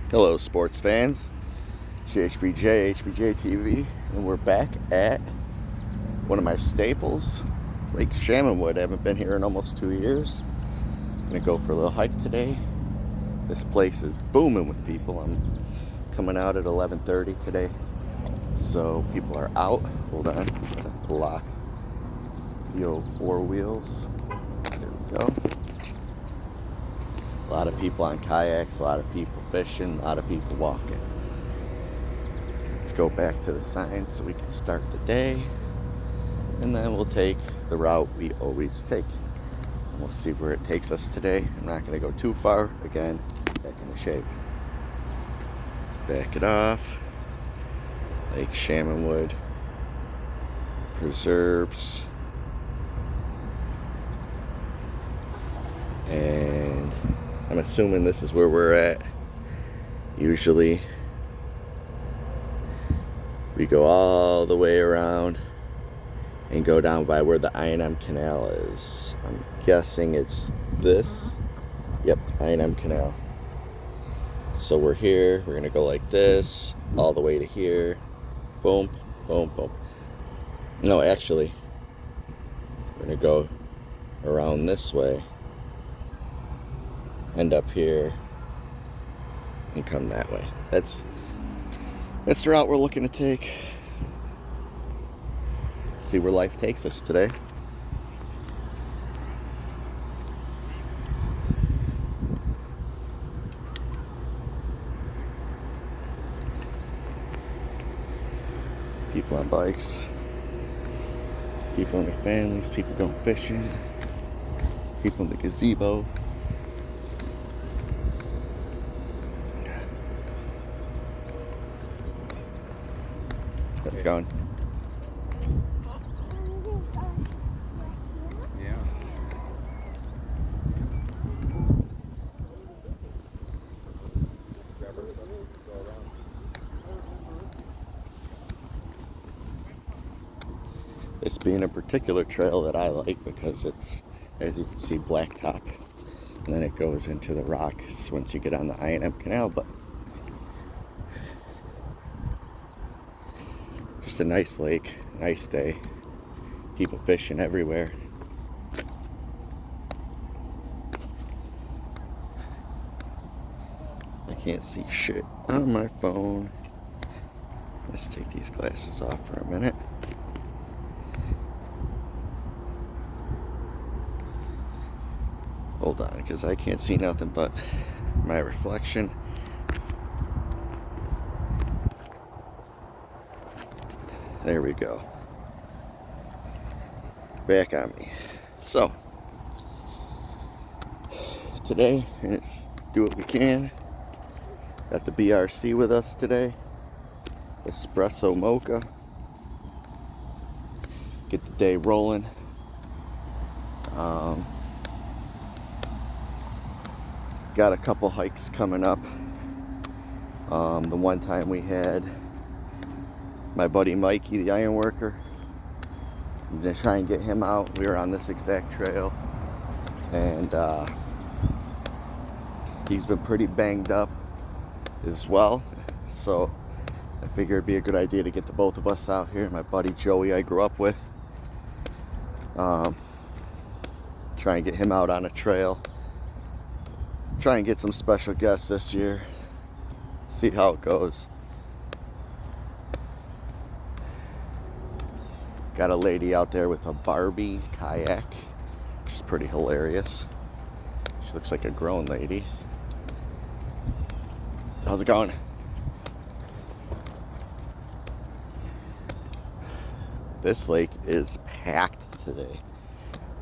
Hello, sports fans. It's HBJ TV, and we're back at one of my staples, Lake Chaminwood. I haven't been here in almost 2 years. I'm gonna go for a little hike today. This place is booming with people. I'm coming out at 11:30 today, so people are out. Hold on, gotta lock the old four wheels. There we go. A lot of people on kayaks, a lot of people fishing, a lot of people walking. Let's go back to the sign so we can start the day, and then we'll take the route we always take. And we'll see where it takes us today. I'm not going to go too far. Again, back into shape. Let's back it off. Lake Chaminwood Preserves. And I'm assuming this is where we're at. Usually we go all the way around and go down by where the I&M Canal is. I'm guessing it's this. Yep, I&M Canal. So we're here. We're gonna go like this all the way to here. Boom, boom, boom. No, actually, we're gonna go around this way, end up here, and come that way. That's the route we're looking to take. See where life takes us today. People on bikes, people and their families, people going fishing, people in the gazebo. That's going. This being a particular trail that I like because it's, as you can see, blacktop, and then it goes into the rocks once you get on the I&M Canal. But just a nice lake, nice day, people fishing everywhere. I can't see shit on my phone. Let's take these glasses off for a minute. Hold on, because I can't see nothing but my reflection. There we go. Back on me. So, today, let's do what we can. Got the BRC with us today. Espresso mocha. Get the day rolling. Got a couple hikes coming up. The one time we had my buddy Mikey, the iron worker. I'm gonna try and get him out. We were on this exact trail, and he's been pretty banged up as well. So I figured it'd be a good idea to get the both of us out here. My buddy Joey, I grew up with. Try and get him out on a trail. Try and get some special guests this year. See how it goes. Got a lady out there with a Barbie kayak, which is pretty hilarious. She looks like a grown lady. How's it going? This lake is packed today.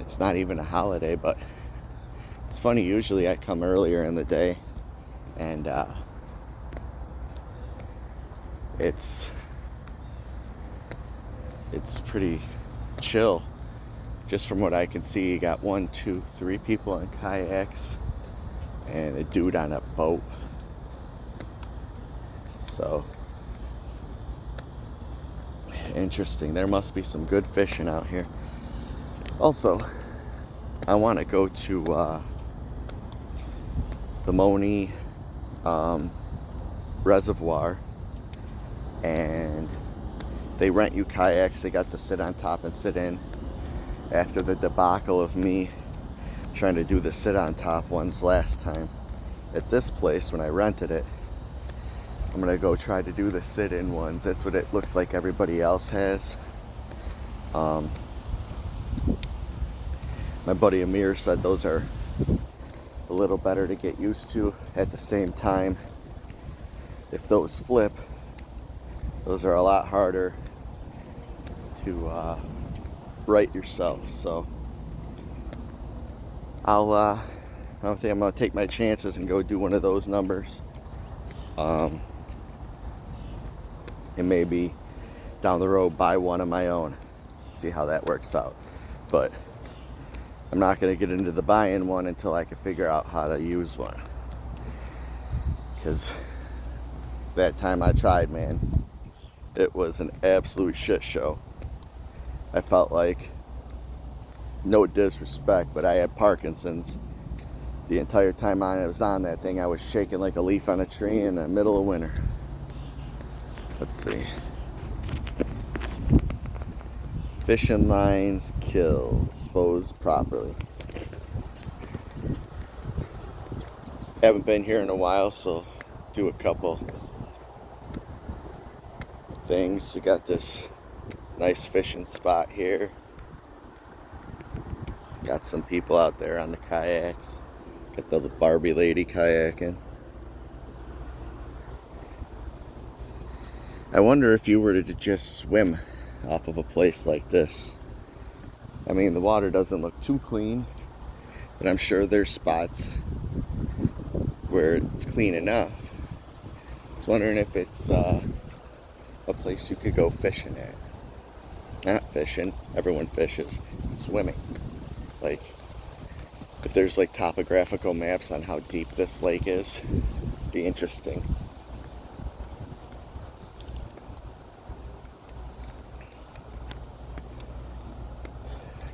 It's not even a holiday, but it's funny. Usually I come earlier in the day, and it's pretty chill. Just from what I can see, you got 1, 2, 3 people on kayaks and a dude on a boat. So interesting. There must be some good fishing out here. Also, I want to go to the Moni reservoir, and they rent you kayaks. They got to sit on top and sit in. After the debacle of me trying to do the sit on top ones last time at this place when I rented it, I'm gonna go try to do the sit in ones. That's what it looks like everybody else has. My buddy Amir said those are a little better to get used to. At the same time, if those flip, those are a lot harder to right yourself. So I don't think I'm gonna take my chances and go do one of those numbers. And maybe down the road buy one of my own, see how that works out. But I'm not gonna get into the buying one until I can figure out how to use one, because that time I tried, man, it was an absolute shit show. I felt like, no disrespect, but I had Parkinson's the entire time I was on that thing. I was shaking like a leaf on a tree in the middle of winter. Let's see. Fishing lines killed, disposed properly. Haven't been here in a while, so do a couple things. You got this nice fishing spot here. Got some people out there on the kayaks. Got the Barbie lady kayaking. I wonder if you were to just swim off of a place like this. I mean, the water doesn't look too clean, but I'm sure there's spots where it's clean enough. I was wondering if it's a place you could go fishing at. Not fishing, everyone fishes. Swimming. Like, if there's like topographical maps on how deep this lake is, it'd be interesting.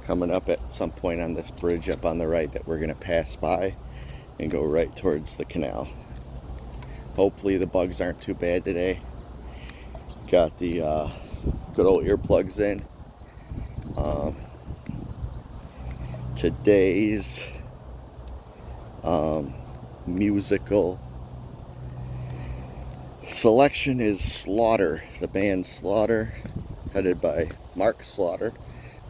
Coming up at some point on this bridge up on the right that we're gonna pass by and go right towards the canal. Hopefully the bugs aren't too bad today. Got the good old earplugs in. Today's musical selection is Slaughter, the band Slaughter, headed by Mark Slaughter.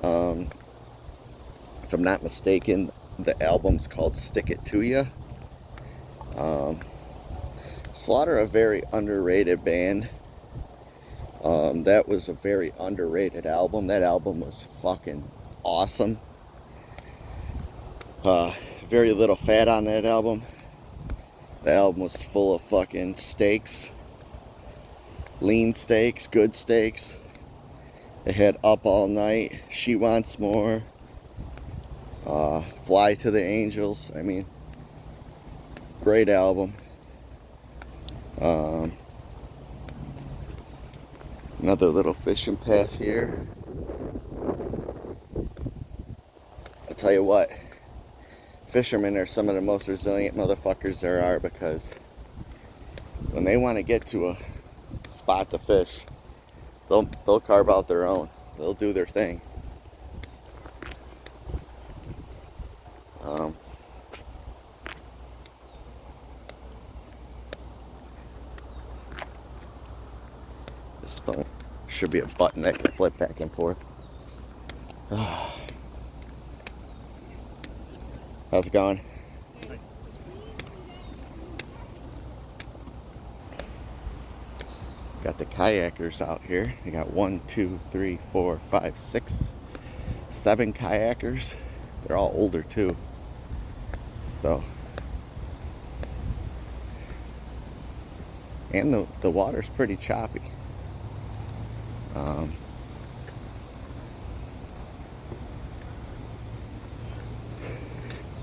If I'm not mistaken, the album's called Stick It To Ya. Slaughter, a very underrated band. That was a very underrated album. That album was fucking awesome. Very little fat on that album. The album was full of fucking steaks. Lean steaks, good steaks. It had Up All Night, She Wants More, Fly to the Angels. I mean, great album. Another little fishing path here. I'll tell you what, fishermen are some of the most resilient motherfuckers there are, because when they want to get to a spot to fish, they'll carve out their own. They'll do their thing. This phone should be a button that can flip back and forth. How's it going? Got the kayakers out here. They got 1, 2, 3, 4, 5, 6, 7 kayakers. They're all older too. So, and the water's pretty choppy.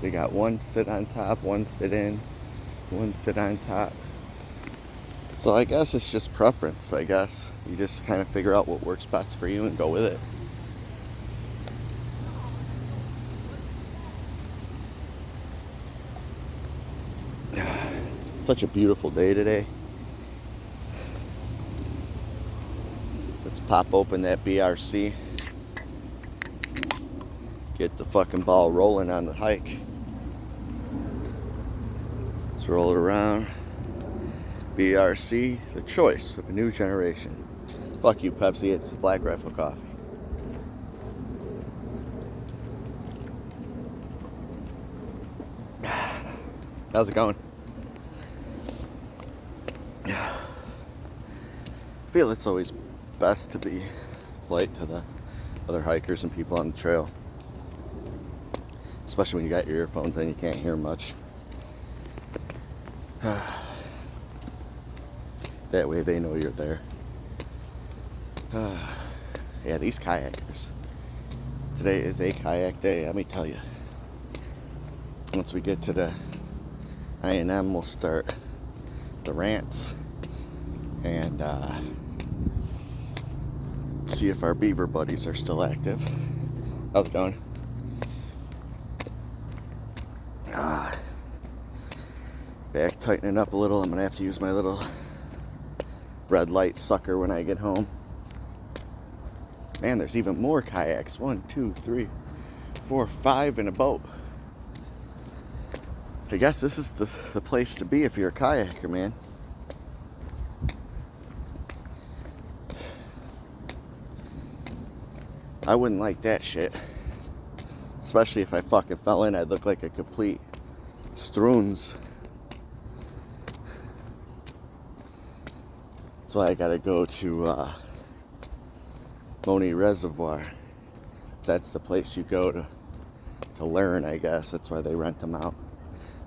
They got one sit on top, one sit in, one sit on top. So I guess it's just preference, I guess. You just kind of figure out what works best for you and go with it. Such a beautiful day today. Pop open that BRC. Get the fucking ball rolling on the hike. Let's roll it around. BRC, the choice of a new generation. Fuck you, Pepsi, it's Black Rifle Coffee. How's it going? I feel it's always best to be polite to the other hikers and people on the trail. Especially when you got your earphones in, you can't hear much. That way they know you're there. Yeah, these kayakers. Today is a kayak day, let me tell you. Once we get to the I&M, we'll start the Rants and see if our beaver buddies are still active. How's it going? Back tightening up a little. I'm gonna have to use my little red light sucker when I get home. Man, there's even more kayaks. 1, 2, 3, 4, 5 in a boat. I guess this is the place to be if you're a kayaker, man. I wouldn't like that shit. Especially if I fucking fell in, I'd look like a complete Stroons. That's why I gotta go to Moni Reservoir. That's the place you go to learn, I guess. That's why they rent them out.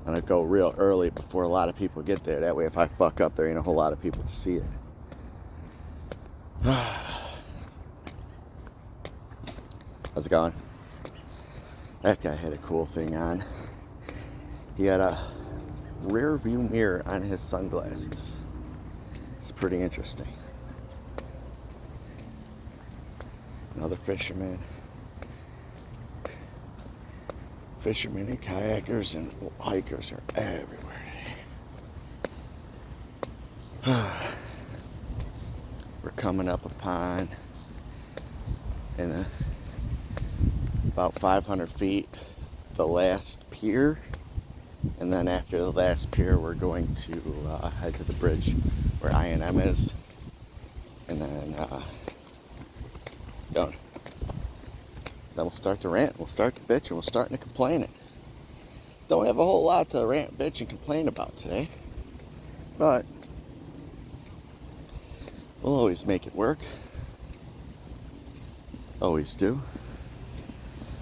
I'm gonna go real early before a lot of people get there. That way if I fuck up, there ain't a whole lot of people to see it. How's it going? That guy had a cool thing on. He had a rear view mirror on his sunglasses. It's pretty interesting. Another fisherman. Fishermen and kayakers and hikers are everywhere today. We're coming up upon in about 500 feet the last pier, and then after the last pier we're going to head to the bridge where I&M is, and then let's go. Then we'll start to rant, we'll start to bitch, and we'll start to complain. Don't have a whole lot to rant, bitch, and complain about today, but we'll always make it work. Always do.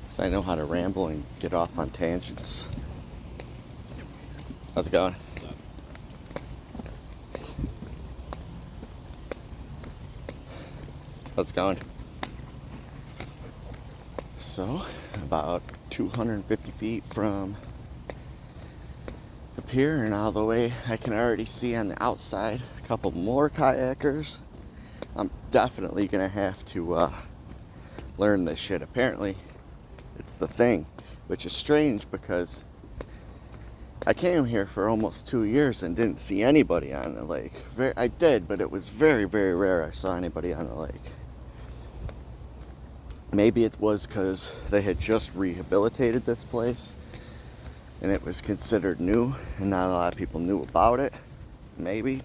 Because I know how to ramble and get off on tangents. How's it going? How's it going? So, about 250 feet from the pier and all the way, I can already see on the outside a couple more kayakers. I'm definitely gonna have to learn this shit. Apparently, it's the thing, which is strange because I came here for almost 2 years and didn't see anybody on the lake. I did, but it was very, very rare I saw anybody on the lake. Maybe it was because they had just rehabilitated this place and it was considered new and not a lot of people knew about it. Maybe.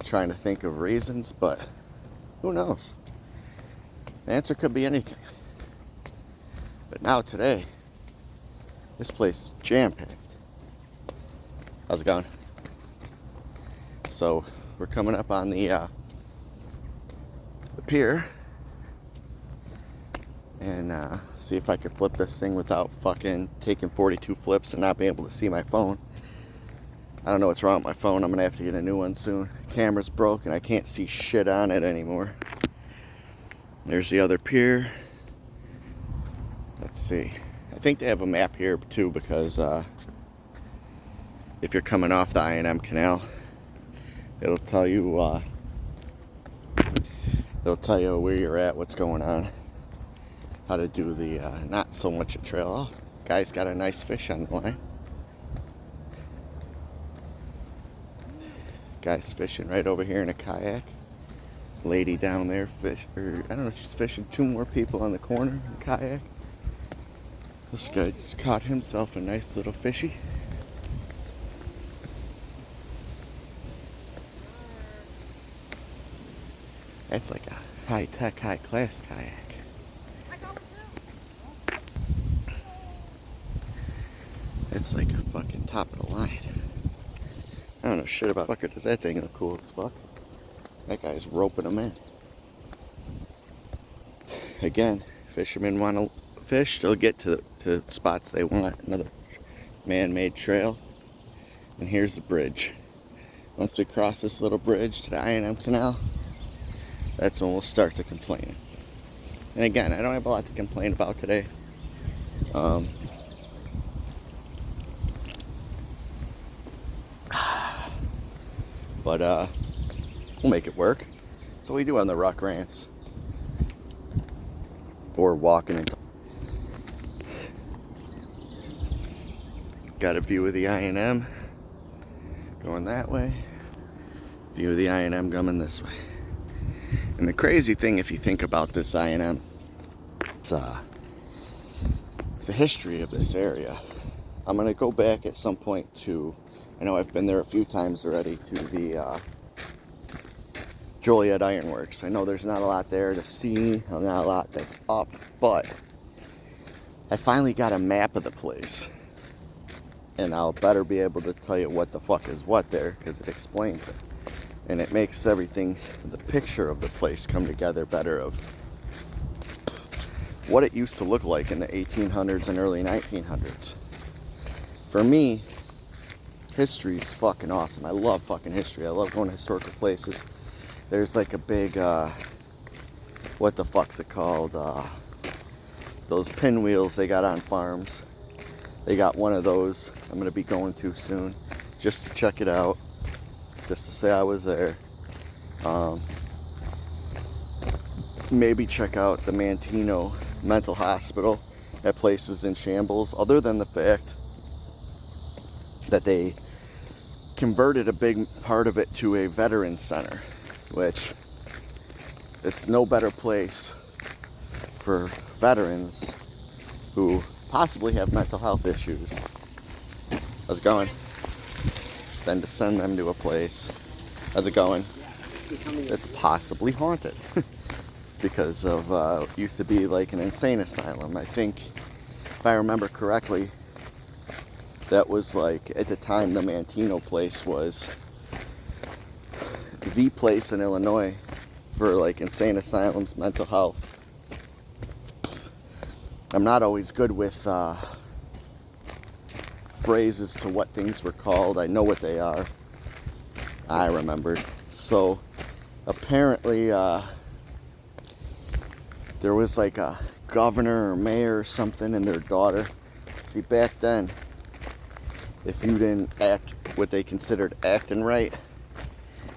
Trying to think of reasons, but who knows? The answer could be anything. But now today, this place is jam-packed. How's it going? So we're coming up on the pier. And see if I can flip this thing without fucking taking 42 flips and not being able to see my phone. I don't know what's wrong with my phone. I'm gonna have to get a new one soon. Camera's broken. I can't see shit on it anymore. There's the other pier. Let's see. I think they have a map here too, because if you're coming off the I&M canal, it'll tell you where you're at, what's going on. How to do the, not so much a trail. Oh, guy's got a nice fish on the line. Guy's fishing right over here in a kayak. lady down there fish, or I don't know, she's fishing. 2 more people on the corner in kayak. This guy just caught himself a nice little fishy. That's like a high-tech, high-class kayak. It's like a fucking top of the line. I don't know shit about fucker. Does that thing look cool as fuck? That guy's roping them in. Again, fishermen want to fish, they'll get to spots they want. Another man-made trail. And here's the bridge. Once we cross this little bridge to the I&M Canal, that's when we'll start to complain. And again, I don't have a lot to complain about today. But we'll make it work. That's what we do on the Ruck Rants. Or walking and got a view of the I&M going that way. View of the I&M coming this way. And the crazy thing, if you think about this I&M, it's the history of this area. I'm gonna go back at some point to, I know I've been there a few times already, to the Joliet Ironworks. I know there's not a lot there to see, not a lot that's up, but I finally got a map of the place. And I'll better be able to tell you what the fuck is what there, because it explains it. And it makes everything, the picture of the place, come together better of what it used to look like in the 1800s and early 1900s. For me, history's fucking awesome. I love fucking history. I love going to historical places. There's like a big, what the fuck's it called? Those pinwheels they got on farms. They got one of those I'm going to be going to soon, just to check it out, just to say I was there. Maybe check out the Mantino Mental Hospital. That place is in shambles, other than the fact that they converted a big part of it to a veteran center, which it's no better place for veterans who possibly have mental health issues. How's it going? Than to send them to a place. How's it going? That's possibly haunted. Because of, used to be like an insane asylum. I think, if I remember correctly, that was like, at the time, the Mantino place was the place in Illinois for like insane asylums, mental health. I'm not always good with phrases to what things were called. I know what they are. I remembered. So apparently there was like a governor or mayor or something and their daughter. See, back then, if you didn't act what they considered acting right,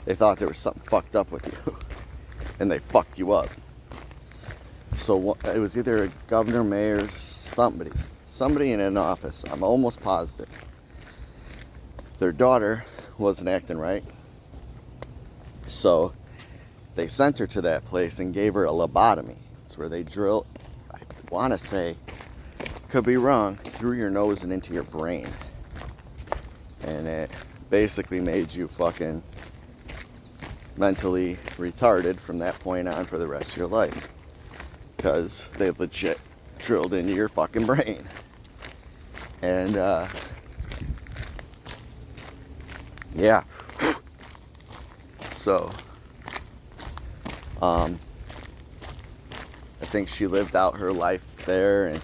they thought there was something fucked up with you. And they fucked you up. So it was either a governor, mayor, somebody in an office. I'm almost positive. Their daughter wasn't acting right. So they sent her to that place and gave her a lobotomy. It's where they drill, I want to say, could be wrong, through your nose and into your brain. And it basically made you fucking mentally retarded from that point on for the rest of your life. Because they legit drilled into your fucking brain. And, yeah. So, I think she lived out her life there, and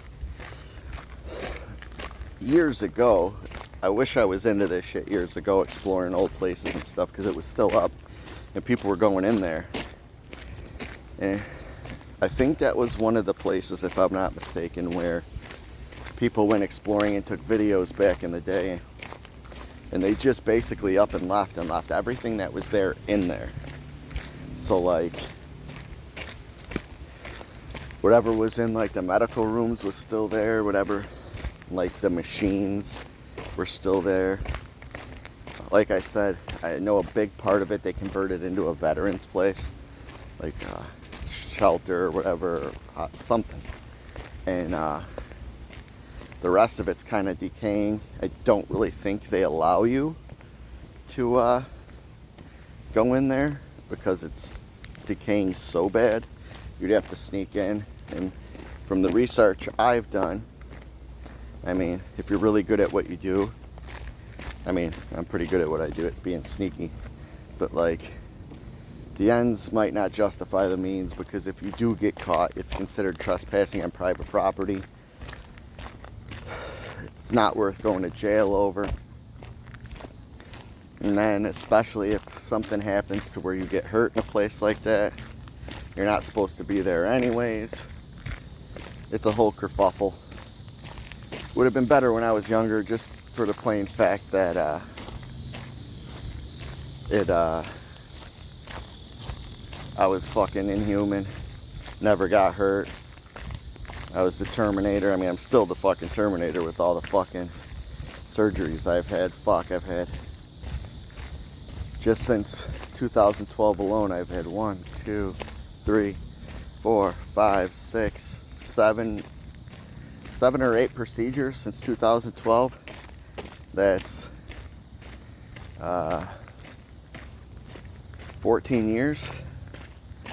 years ago, I wish I was into this shit years ago, exploring old places and stuff, because it was still up, and people were going in there. And I think that was one of the places, if I'm not mistaken, where people went exploring and took videos back in the day, and they just basically up and left everything that was there in there. So like, whatever was in like the medical rooms was still there, whatever, like the machines were still there. Like I said, I know a big part of it they converted into a veterans place. like shelter or whatever, something. And the rest of it's kind of decaying. I don't really think they allow you to go in there because it's decaying so bad. You'd have to sneak in. And from the research I've done, I mean, if you're really good at what you do, I mean, I'm pretty good at what I do. It's being sneaky. But like, the ends might not justify the means, because if you do get caught, it's considered trespassing on private property. It's not worth going to jail over. And then especially if something happens to where you get hurt in a place like that, you're not supposed to be there anyways. It's a whole kerfuffle. Would have been better when I was younger, just for the plain fact that I was fucking inhuman, never got hurt. I was the Terminator. I mean, I'm still the fucking Terminator with all the fucking surgeries I've had. I've had, just since 2012 alone, I've had 1, 2, 3, 4, 5, 6, 7 or 8 procedures since 2012. That's 14 years.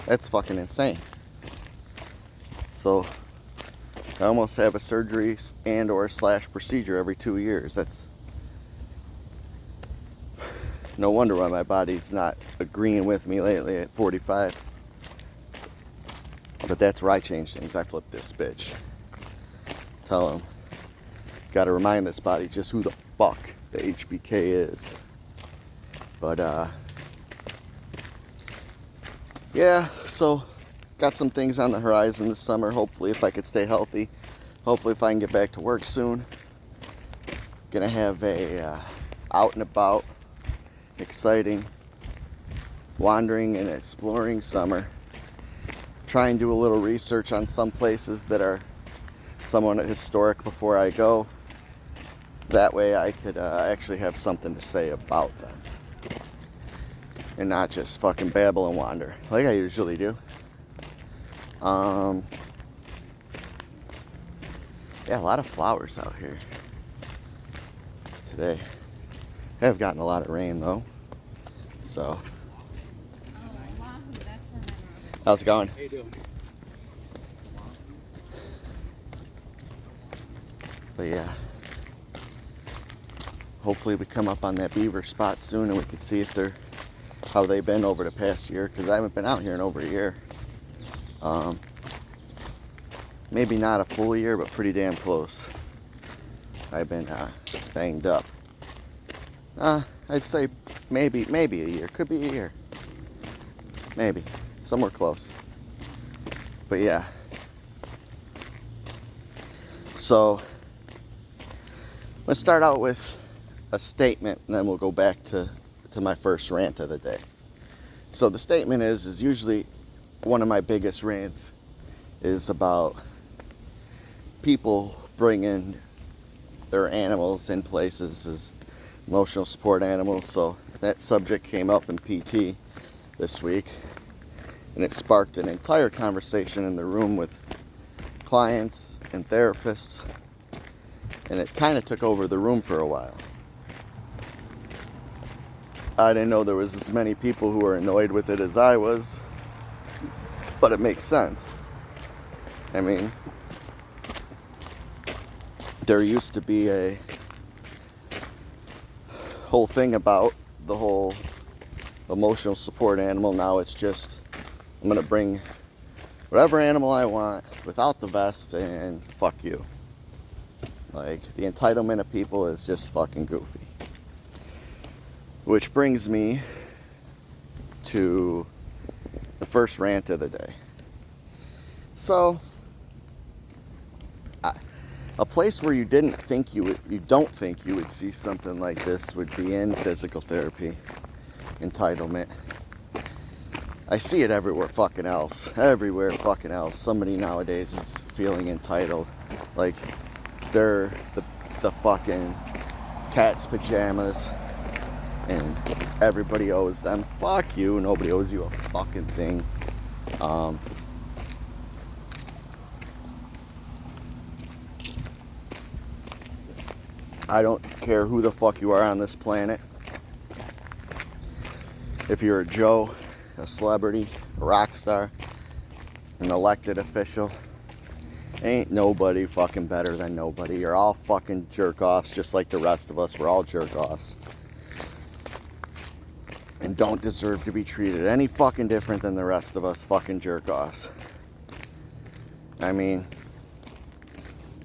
That's fucking insane. So I almost have a surgery and or / procedure every 2 years. That's no wonder why my body's not agreeing with me lately at 45. But that's where I change things. I flip this bitch. Tell him, gotta remind this body just who the fuck the HBK is. But yeah, so got some things on the horizon this summer. Hopefully, if I could stay healthy, hopefully if I can get back to work soon. Gonna have a out and about, exciting, wandering and exploring summer. Try and do a little research on some places that are somewhat historic before I go. That way I could actually have something to say about them. And not just fucking babble and wander like I usually do. Yeah, a lot of flowers out here today. I have gotten a lot of rain though. So. How's it going? How you doing? But yeah. Hopefully we come up on that beaver spot soon and we can see if they're how they've been over the past year, because I haven't been out here in over a year. Maybe not a full year, but pretty damn close. I've been banged up. I'd say maybe a year. Could be a year. Maybe. Somewhere close. But yeah. So, let's start out with a statement, and then we'll go back to my first rant of the day. So the statement is usually one of my biggest rants is about people bringing their animals in places as emotional support animals. So that subject came up in PT this week, and it sparked an entire conversation in the room with clients and therapists, and it kind of took over the room for a while. I didn't know there was as many people who were annoyed with it as I was, but it makes sense. I mean, there used to be a whole thing about the whole emotional support animal. Now it's just, I'm gonna bring whatever animal I want without the vest and fuck you. Like, the entitlement of people is just fucking goofy. Which brings me to the first rant of the day. So, a place where you don't think you would see something like this would be in physical therapy. Entitlement. I see it everywhere fucking else. Everywhere fucking else. Somebody nowadays is feeling entitled. Like, they're the fucking cat's pajamas. And everybody owes them. Fuck you. Nobody owes you a fucking thing. Um, I don't care who the fuck you are on this planet. If you're a Joe, a celebrity, a rock star, an elected official, ain't nobody fucking better than nobody. You're all fucking jerk-offs just like the rest of us. We're all jerk-offs. And don't deserve to be treated any fucking different than the rest of us fucking jerk-offs. I mean,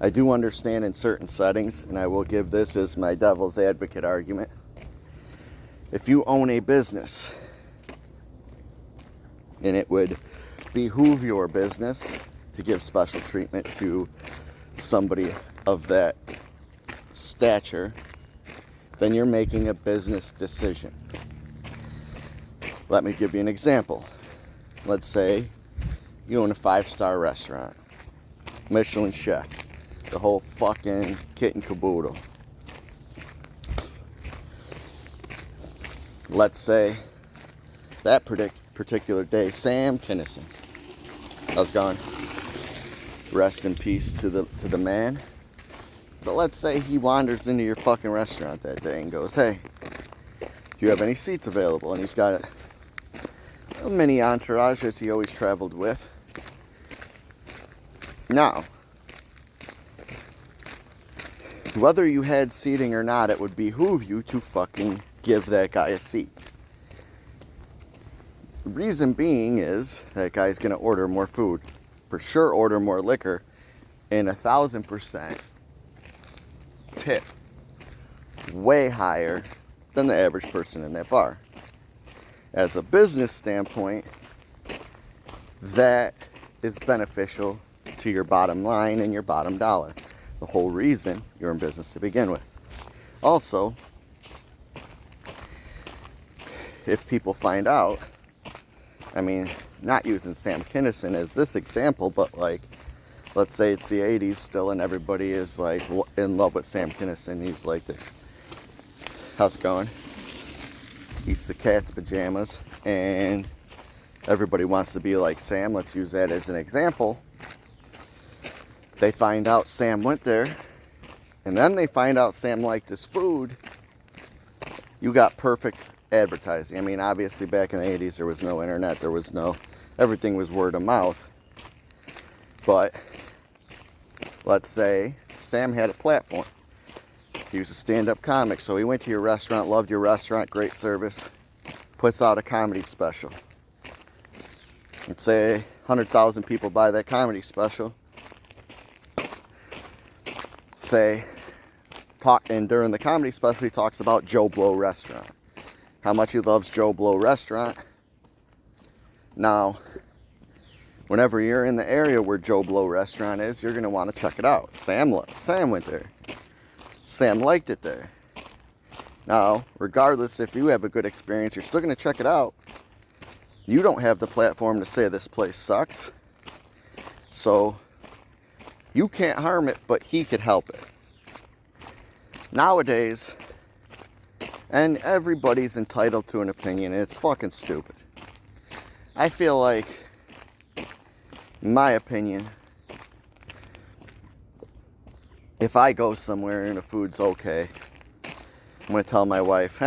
I do understand in certain settings, and I will give this as my devil's advocate argument. If you own a business, and it would behoove your business to give special treatment to somebody of that stature, then you're making a business decision. Let me give you an example. Let's say you own a 5-star restaurant, Michelin chef, the whole fucking kit and caboodle. Let's say that particular day, Sam Kinison, how's it going? Rest in peace to the man. But let's say he wanders into your fucking restaurant that day and goes, hey, do you have any seats available? And he's got a mini entourage as he always traveled with. Now, whether you had seating or not, it would behoove you to fucking give that guy a seat. The reason being is that guy's gonna order more food, for sure order more liquor, and 1,000% tip way higher than the average person in that bar. As a business standpoint, that is beneficial to your bottom line and your bottom dollar. The whole reason you're in business to begin with. Also, if people find out, I mean, not using Sam Kinison as this example, but like, let's say it's the 80s still and everybody is like in love with Sam Kinison. He's like how's it going? He's the cat's pajamas and everybody wants to be like Sam. Let's use that as an example. They find out Sam went there, and then they find out Sam liked his food. You got perfect advertising. I mean, obviously back in the 80s there was no internet, everything was word of mouth. But let's say Sam had a platform. He was a stand-up comic, so he went to your restaurant, loved your restaurant, great service, puts out a comedy special. Let's say 100,000 people buy that comedy special. And during the comedy special, he talks about Joe Blow Restaurant. How much he loves Joe Blow Restaurant. Now, whenever you're in the area where Joe Blow Restaurant is, you're going to want to check it out. Sam went there. Sam liked it there. Now, regardless if you have a good experience, you're still going to check it out. You don't have the platform to say this place sucks. So, you can't harm it, but he could help it. Nowadays, and everybody's entitled to an opinion, and it's fucking stupid. I feel like, in my opinion, if I go somewhere and the food's okay, I'm going to tell my wife,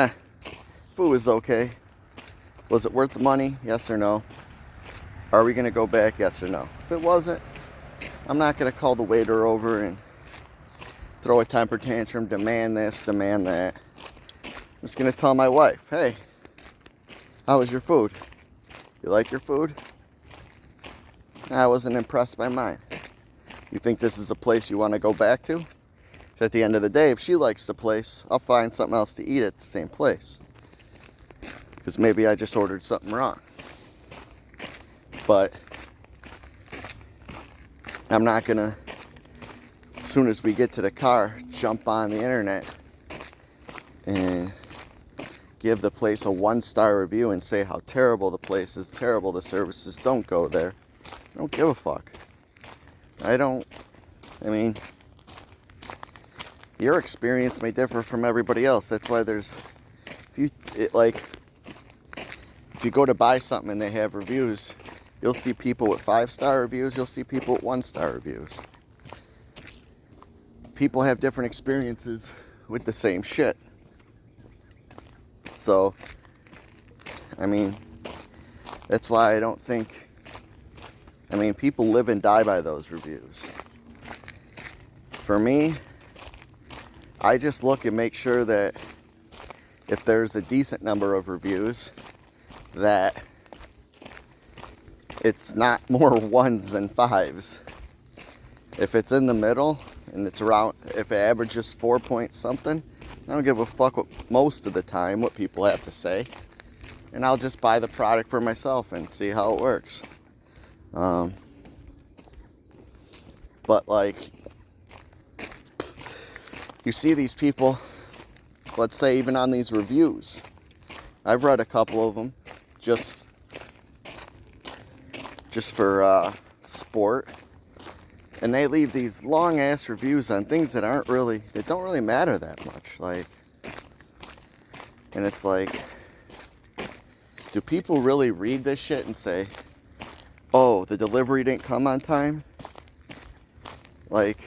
food was okay. Was it worth the money? Yes or no? Are we going to go back? Yes or no? If it wasn't, I'm not going to call the waiter over and throw a temper tantrum, demand this, demand that. I'm just going to tell my wife, hey, how was your food? You like your food? I wasn't impressed by mine. You think this is a place you want to go back to? At the end of the day, if she likes the place, I'll find something else to eat at the same place. Because maybe I just ordered something wrong. But I'm not going to, as soon as we get to the car, jump on the internet and give the place a 1-star review and say how terrible the place is, terrible the service is. Don't go there. I don't give a fuck. I mean, your experience may differ from everybody else. That's why if you go to buy something and they have reviews, You'll see people with 5-star reviews. You'll see people with 1-star reviews. People have different experiences with the same shit. So, I mean, that's why I don't think... I mean, people live and die by those reviews. For me, I just look and make sure that if there's a decent number of reviews, that it's not more 1s than 5s. If it's in the middle and it's around, if it averages 4 point something, I don't give a fuck what, most of the time what people have to say, and I'll just buy the product for myself and see how it works. But like, you see these people, let's say even on these reviews, I've read a couple of them just for sport, and they leave these long ass reviews on things that don't really matter that much. Like, and it's like, do people really read this shit and say, oh, the delivery didn't come on time? Like,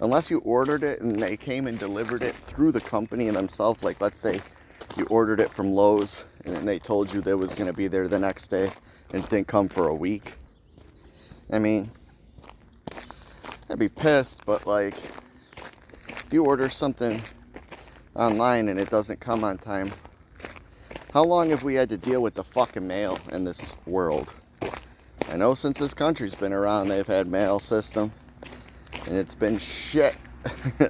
unless you ordered it and they came and delivered it through the company themselves, like let's say you ordered it from Lowe's and then they told you they was going to be there the next day and it didn't come for a week. I mean, I'd be pissed, but like, if you order something online and it doesn't come on time, how long have we had to deal with the fucking mail in this world? I know since this country's been around, they've had mail system, and it's been shit.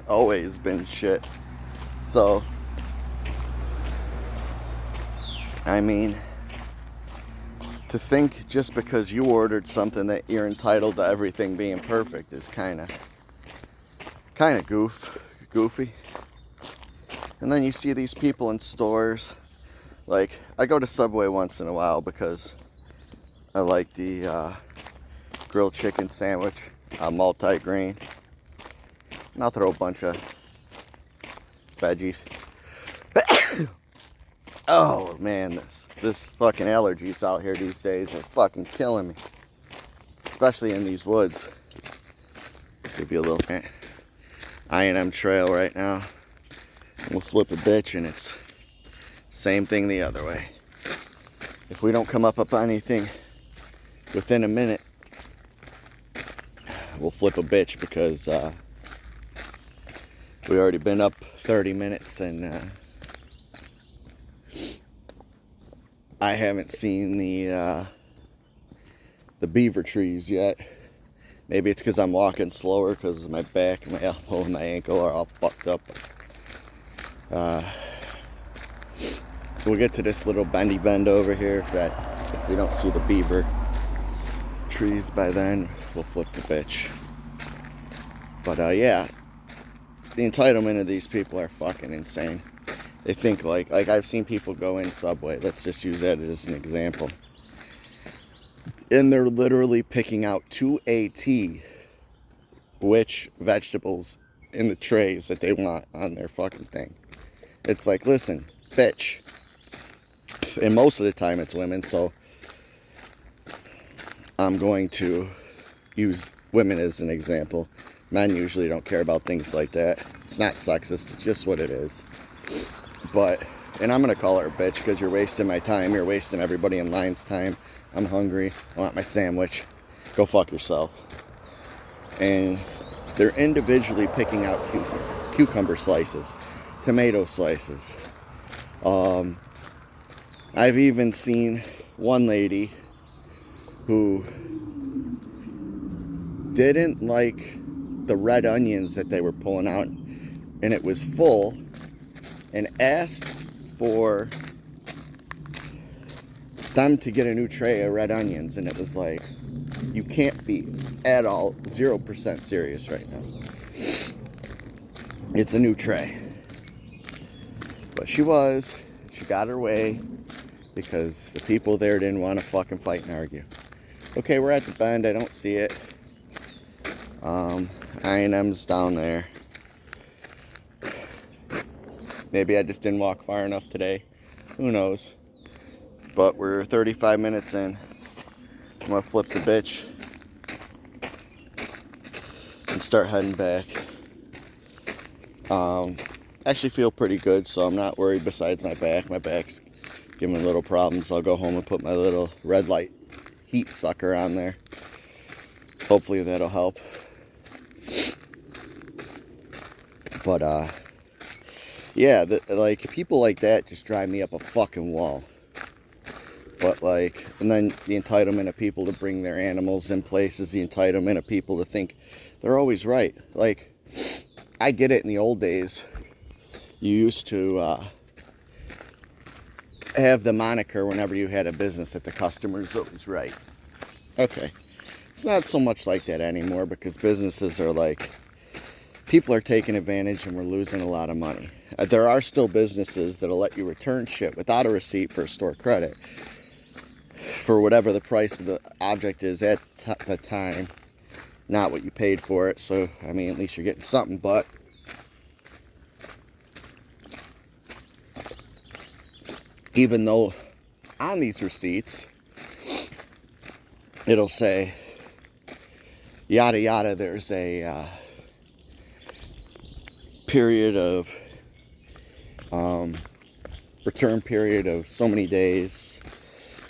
Always been shit. So, I mean, to think just because you ordered something that you're entitled to everything being perfect is kind of goofy. And then you see these people in stores. Like, I go to Subway once in a while because I like the grilled chicken sandwich, multi-grain. And I'll throw a bunch of veggies. Oh man, this fucking allergies out here these days are fucking killing me. Especially in these woods. Give you a little I&M trail right now. We'll flip a bitch and it's same thing the other way. If we don't come up anything within a minute, we'll flip a bitch because we already been up 30 minutes and I haven't seen the beaver trees yet. Maybe it's because I'm walking slower because my back and my elbow and my ankle are all fucked up. We'll get to this little bendy bend over here. If we don't see the beaver trees by then, we'll flip the bitch. But yeah, the entitlement of these people are fucking insane. They think like I've seen people go in Subway, let's just use that as an example, and they're literally picking out to a T which vegetables in the trays that they want on their fucking thing. It's like, listen, bitch. And most of the time it's women, so I'm going to use women as an example. Men usually don't care about things like that. It's not sexist, it's just what it is. But, and I'm going to call her a bitch because you're wasting my time. You're wasting everybody in line's time. I'm hungry. I want my sandwich. Go fuck yourself. And they're individually picking out cucumber slices, tomato slices. I've even seen one lady who didn't like the red onions that they were pulling out, and it was full, and asked for them to get a new tray of red onions. And it was like, you can't be at all 0% serious right now. It's a new tray. But she got her way because the people there didn't want to fucking fight and argue. Okay, we're at the bend. I don't see it. I&M's down there. Maybe I just didn't walk far enough today. Who knows? But we're 35 minutes in. I'm gonna flip the bitch and start heading back. Actually feel pretty good, so I'm not worried besides my back. My back's giving me little problems. I'll go home and put my little red light heat sucker on there. Hopefully that'll help. But yeah, like people like that just drive me up a fucking wall. But like, and then the entitlement of people to bring their animals in places, the entitlement of people to think they're always right. Like, I get it in the old days. You used to have the moniker whenever you had a business that the customer's always right. Okay. It's not so much like that anymore because businesses are like, people are taking advantage and we're losing a lot of money. There are still businesses that'll let you return shit without a receipt for a store credit for whatever the price of the object is at the time, not what you paid for it. So, I mean, at least you're getting something. But even though on these receipts it'll say yada yada, there's a period of return period of so many days.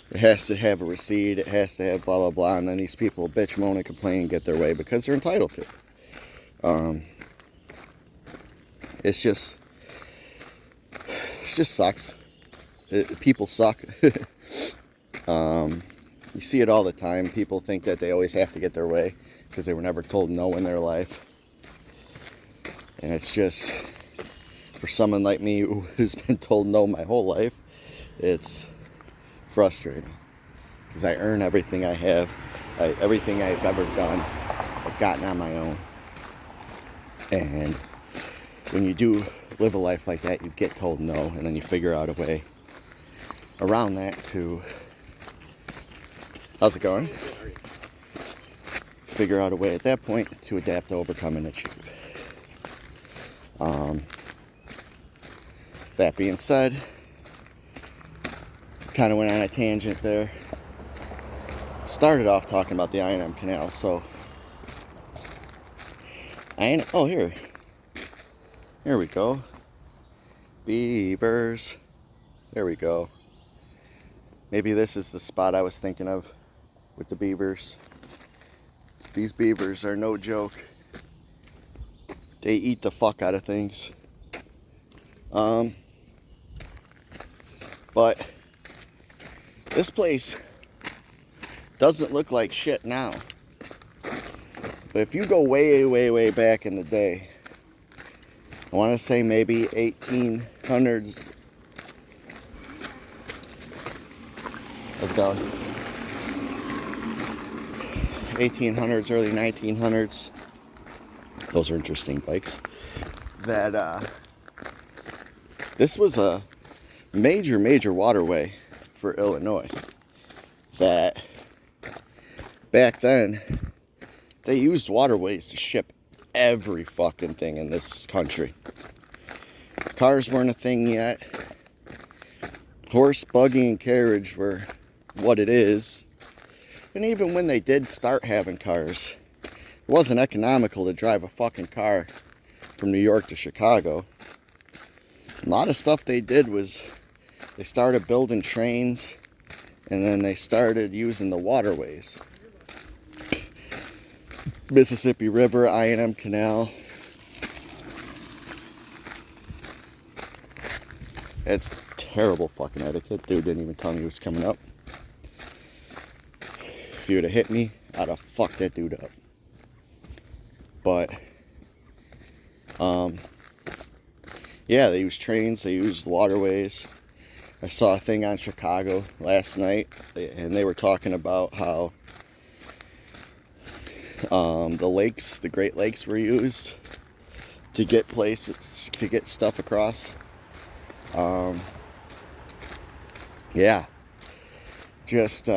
It has to have a receipt. It has to have blah blah blah. And then these people bitch, moan, and complain and get their way because they're entitled to it. It just sucks. People suck. You see it all the time. People think that they always have to get their way because they were never told no in their life. And it's just, for someone like me who's been told no my whole life, it's frustrating. Because I earn everything I have. Everything I've ever done, I've gotten on my own. And when you do live a life like that, you get told no, and then you figure out a way around that to, how's it going? Figure out a way at that point to adapt, to overcome, and achieve. That being said, kind of went on a tangent there. Started off talking about the I&M Canal, so oh, here we go. Beavers. There we go. Maybe this is the spot I was thinking of with the beavers. These beavers are no joke. They eat the fuck out of things. But this place doesn't look like shit now. But if you go way, way, way back in the day, I want to say maybe 1800s. Let's go. 1800s, early 1900s. Those are interesting bikes. That this was a major waterway for Illinois. That back then they used waterways to ship every fucking thing in this country. Cars weren't a thing yet. Horse, buggy, and carriage were what it is. And even when they did start having cars, it wasn't economical to drive a fucking car from New York to Chicago. A lot of stuff they did was they started building trains, and then they started using the waterways. Mississippi River, I&M Canal. It's terrible fucking etiquette. Dude didn't even tell me he was coming up. If he would have hit me, I'd have fucked that dude up. But, yeah, they used trains, they used waterways. I saw a thing on Chicago last night, and they were talking about how the Great Lakes were used to get places, to get stuff across. Yeah, just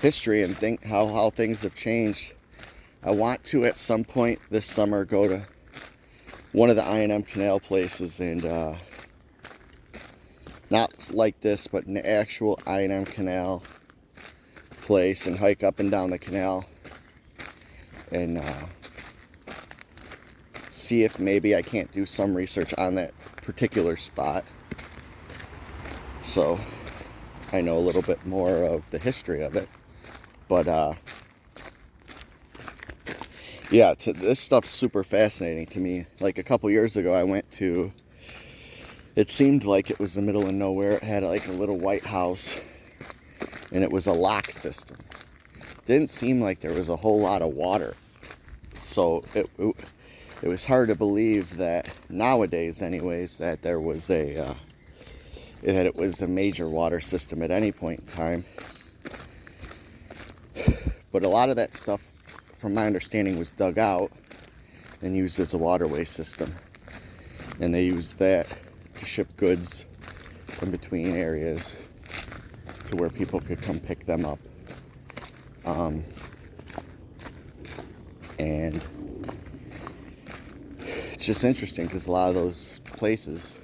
history and think how things have changed. I want to at some point this summer go to one of the I&M Canal places and not like this, but an actual I&M Canal place and hike up and down the canal and see if maybe I can't do some research on that particular spot, so I know a little bit more of the history of it. But yeah, this stuff's super fascinating to me. Like a couple years ago, I went to, it seemed like it was the middle of nowhere. It had like a little white house, and it was a lock system. Didn't seem like there was a whole lot of water, so it was hard to believe that nowadays, anyways, that there was that it was a major water system at any point in time. But a lot of that stuff, from my understanding, was dug out and used as a waterway system, and they used that to ship goods in between areas to where people could come pick them up. And it's just interesting because a lot of those places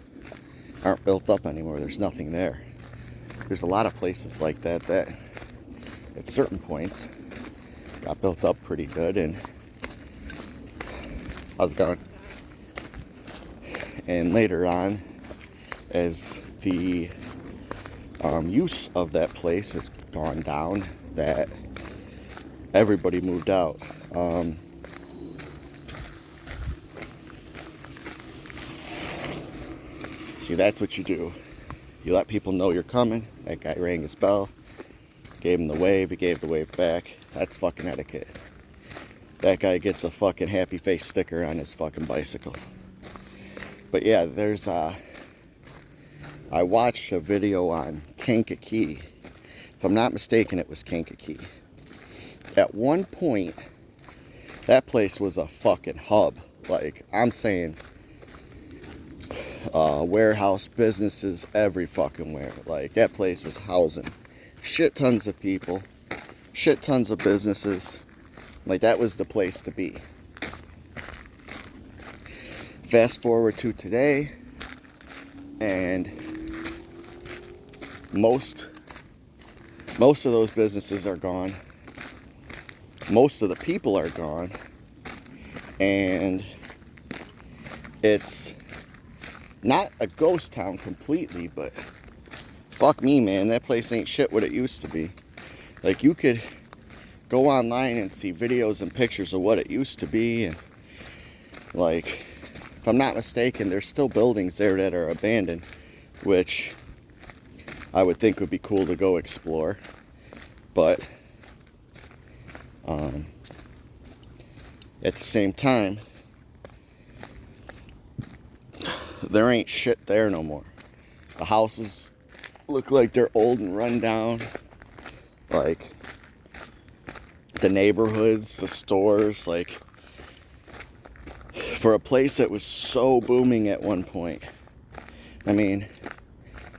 aren't built up anymore. There's nothing there. There's a lot of places like that that at certain points got built up pretty good. And how's it going? And later on, as the use of that place has gone down, that everybody moved out. See, that's what you do. You let people know you're coming. That guy rang his bell, gave him the wave, he gave the wave back. That's fucking etiquette. That guy gets a fucking happy face sticker on his fucking bicycle. But yeah, there's I watched a video on Kankakee. If I'm not mistaken, it was Kankakee. At one point, that place was a fucking hub. Like, I'm saying, warehouse businesses every fucking where. Like, that place was housing shit tons of people, shit tons of businesses. Like, that was the place to be. Fast forward to today, and most of those businesses are gone. Most of the people are gone, and it's not a ghost town completely, but fuck me, man, that place ain't shit what it used to be. Like, you could go online and see videos and pictures of what it used to be, and like, if I'm not mistaken, there's still buildings there that are abandoned, which I would think would be cool to go explore. But at the same time, there ain't shit there no more. The houses look like they're old and run down. Like, the neighborhoods, the stores, like, for a place that was so booming at one point. I mean,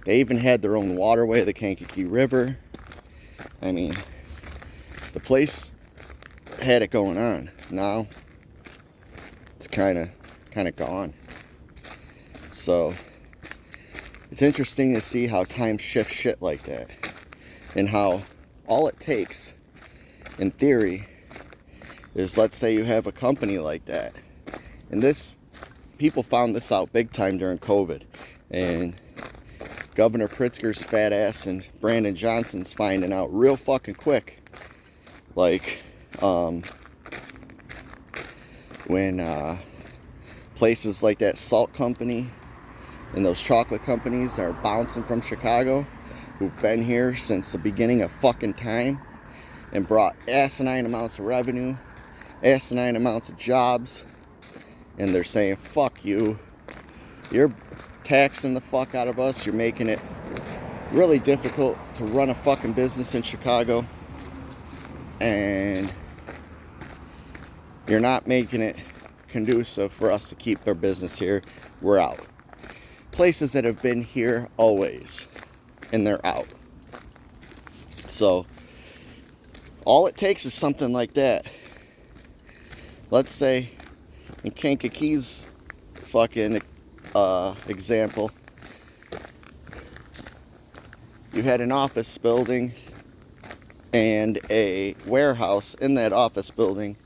they even had their own waterway, the Kankakee River. I mean, the place had it going on. Now, it's kind of gone. So, it's interesting to see how time shifts shit like that. And how all it takes, in theory, is, let's say you have a company like that. And this, people found this out big time during COVID. And Governor Pritzker's fat ass and Brandon Johnson's finding out real fucking quick. Like, when places like that salt company and those chocolate companies are bouncing from Chicago, who've been here since the beginning of fucking time and brought asinine amounts of revenue, asinine amounts of jobs, and they're saying, fuck you, you're taxing the fuck out of us, you're making it really difficult to run a fucking business in Chicago, and you're not making it conducive for us to keep our business here, we're out. Places that have been here always, and they're out. So, all it takes is something like that. Let's say, in Kankakee's fucking example, you had an office building and a warehouse in that office building,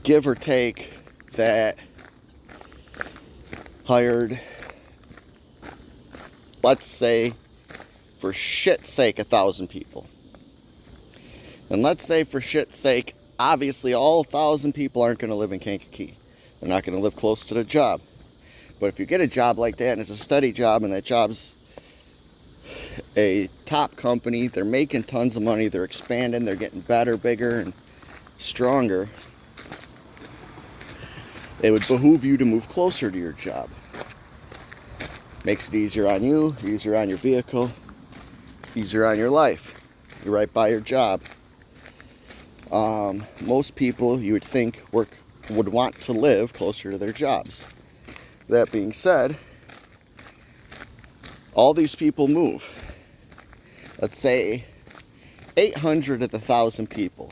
give or take, that hired, let's say, for shit's sake, 1,000 people. And let's say, for shit's sake, obviously all 1,000 people aren't going to live in Kankakee. They're not going to live close to their job. But if you get a job like that, and it's a steady job, and that job's a top company, they're making tons of money, they're expanding, they're getting better, bigger, and stronger, it would behoove you to move closer to your job. Makes it easier on you, easier on your vehicle, easier on your life. You're right by your job. Most people, you would think, would want to live closer to their jobs. That being said, all these people move. Let's say 800 of the 1,000 people.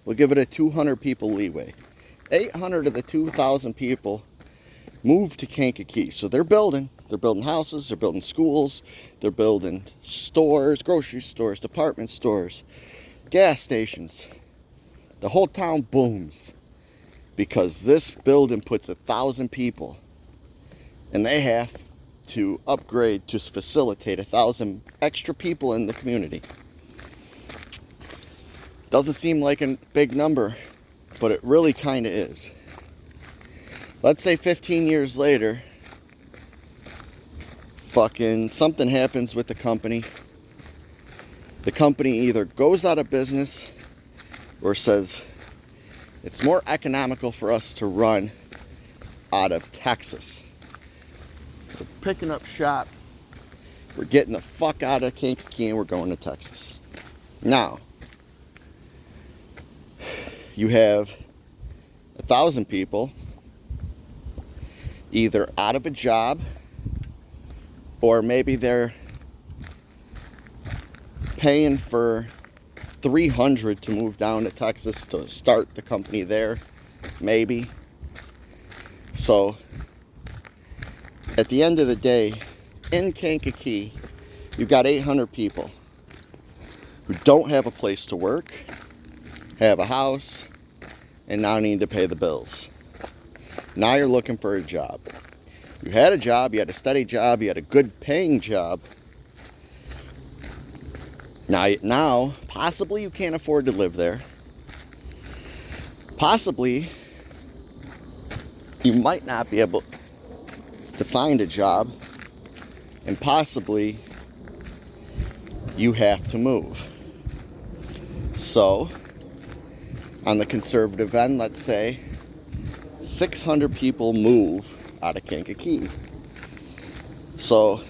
We'll give it a 200 people leeway. 800 of the 2,000 people move to Kankakee. So they're building houses, they're building schools, they're building stores, grocery stores, department stores, gas stations. The whole town booms because this building puts 1,000 people, and they have to upgrade to facilitate 1,000 extra people in the community. Doesn't seem like a big number, but it really kind of is. Let's say 15 years later, fucking something happens with the company. The company either goes out of business or says it's more economical for us to run out of Texas. We're picking up shop, we're getting the fuck out of Kankakee, and we're going to Texas. Now, you have 1,000 people either out of a job, or maybe they're paying for 300 to move down to Texas to start the company there, maybe. So at the end of the day, in Kankakee, you've got 800 people who don't have a place to work, have a house, and now need to pay the bills. Now you're looking for a job. You had a job, you had a steady job, you had a good paying job. Now, possibly you can't afford to live there. Possibly, you might not be able to find a job. And possibly, you have to move. So, on the conservative end, let's say 600 people move out of Kankakee. So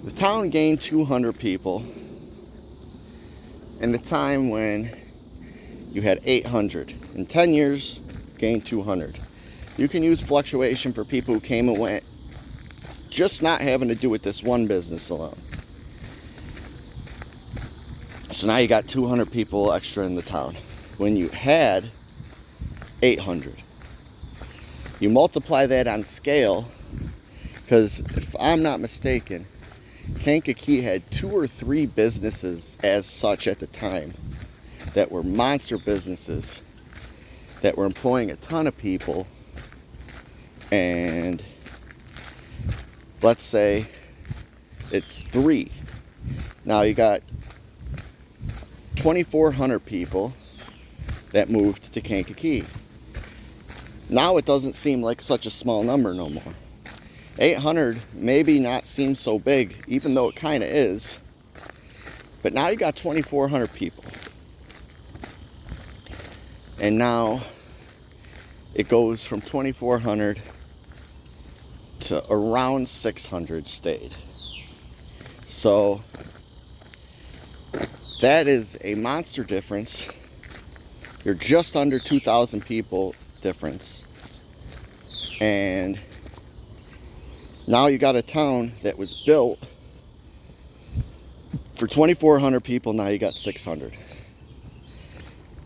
the town gained 200 people in the time when you had 800. In 10 years, gained 200. You can use fluctuation for people who came and went, just not having to do with this one business alone. So now you got 200 people extra in the town when you had 800. You multiply that on scale, because if I'm not mistaken, Kankakee had 2 or 3 businesses as such at the time that were monster businesses that were employing a ton of people. And let's say it's 3. Now you got 2,400 people that moved to Kankakee. Now it doesn't seem like such a small number no more. 800 maybe not seem so big, even though it kind of is. But now you got 2,400 people. And now it goes from 2,400 to around 600 stayed. So that is a monster difference. You're just under 2,000 people difference. And now you got a town that was built for 2,400 people, now you got 600.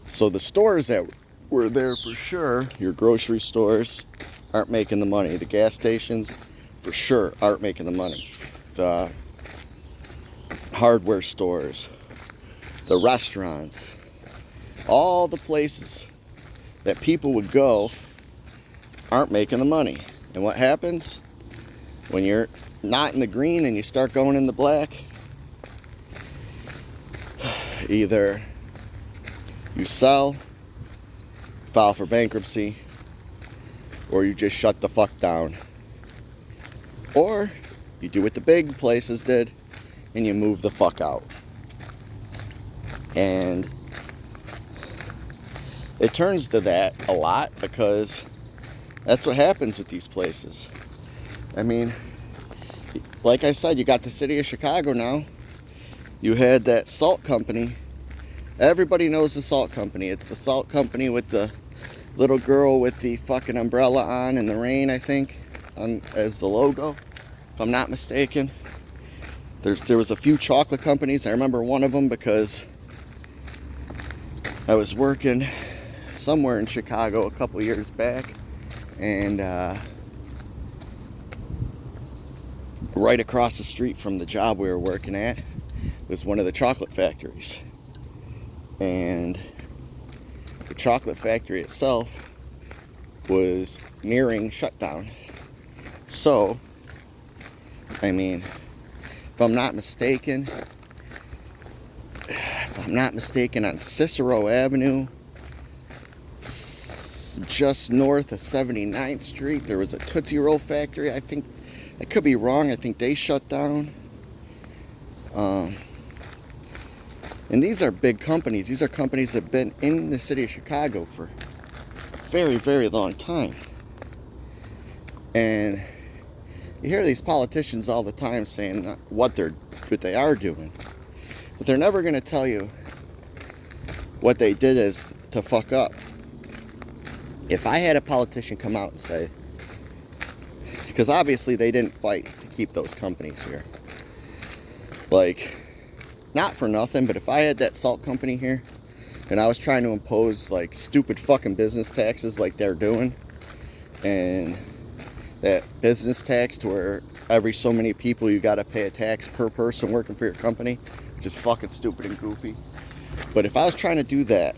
So the stores that were there for sure, your grocery stores, aren't making the money. The gas stations, for sure, aren't making the money. The hardware stores, the restaurants, all the places that people would go aren't making the money. And what happens when you're not in the green and you start going in the black? Either you sell, file for bankruptcy, or you just shut the fuck down. Or you do what the big places did and you move the fuck out. And it turns to that a lot because that's what happens with these places. I mean, like I said, you got the city of Chicago now. You had that salt company. Everybody knows the salt company. It's the salt company with the little girl with the fucking umbrella on in the rain, I think, as the logo, if I'm not mistaken. There was a few chocolate companies. I remember one of them because I was working somewhere in Chicago a couple years back, and right across the street from the job we were working at was one of the chocolate factories. And the chocolate factory itself was nearing shutdown. So, I mean, if I'm not mistaken, on Cicero Avenue, just north of 79th Street, there was a Tootsie Roll factory. I think, I could be wrong, I think they shut down. And these are big companies. These are companies that have been in the city of Chicago for a very, very long time. And you hear these politicians all the time saying what they are doing. But they're never going to tell you what they did is to fuck up. If I had a politician come out and say, because obviously they didn't fight to keep those companies here. Like, not for nothing, but if I had that salt company here and I was trying to impose like stupid fucking business taxes like they're doing, and that business tax to where every so many people you got to pay a tax per person working for your company, which is fucking stupid and goofy. But if I was trying to do that